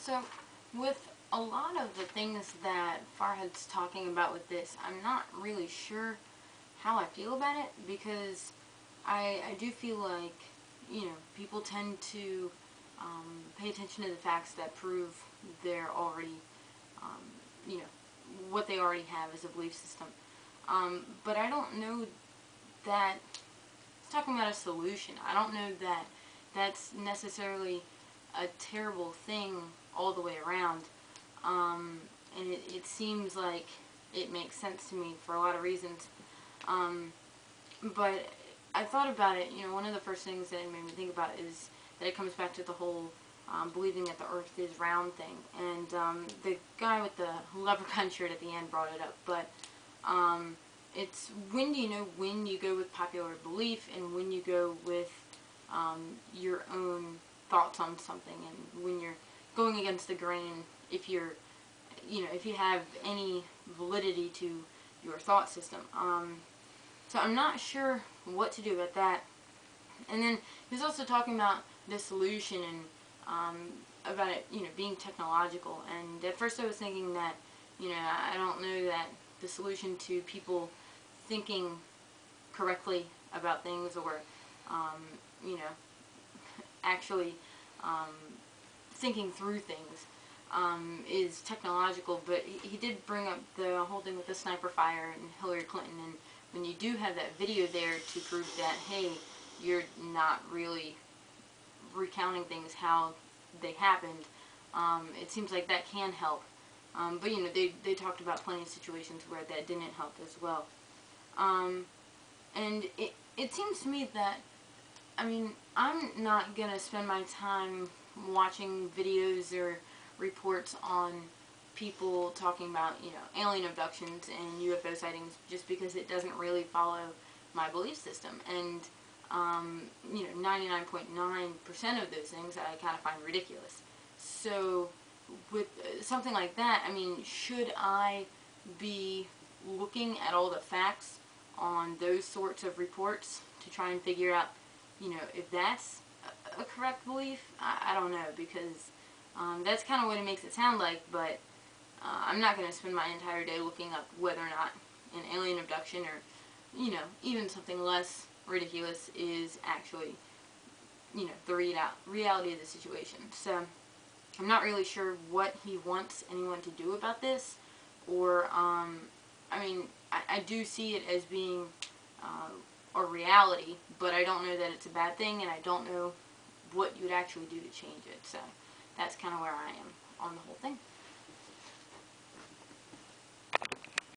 So, with a lot of the things that Farhad's talking about with this, I'm not really sure how I feel about it, because I do feel like, people tend to pay attention to the facts that prove they're already, um, you know, what they already have as a belief system. But I don't know that, it's talking about a solution, I don't know that that's necessarily a terrible thing all the way around. And it seems like it makes sense to me for a lot of reasons. But I thought about it, one of the first things that it made me think about is that it comes back to the whole believing that the earth is round thing. And the guy with the leprechaun shirt at the end brought it up. But it's when do you know when you go with popular belief and when you go with your own thoughts on something, and when you're going against the grain, if you're, if you have any validity to your thought system. So I'm not sure what to do about that. And then he was also talking about the solution and about it, being technological. And at first I was thinking that, I don't know that the solution to people thinking correctly about things, or, actually thinking through things, is technological. But he did bring up the whole thing with the sniper fire and Hillary Clinton, and when you do have that video there to prove that, hey, you're not really recounting things how they happened, it seems like that can help. But they talked about plenty of situations where that didn't help as well. And it seems to me that, I'm not going to spend my time watching videos or reports on people talking about, alien abductions and UFO sightings, just because it doesn't really follow my belief system. And, 99.9% of those things I kind of find ridiculous. So, with something like that, should I be looking at all the facts on those sorts of reports to try and figure out, if that's a correct belief? I don't know, because that's kind of what it makes it sound like, but I'm not going to spend my entire day looking up whether or not an alien abduction, or, even something less ridiculous, is actually, the reality of the situation. So, I'm not really sure what he wants anyone to do about this, or, I do see it as being a reality, but I don't know that it's a bad thing, and I don't know what you would actually do to change it. So, that's kind of where I am on the whole thing.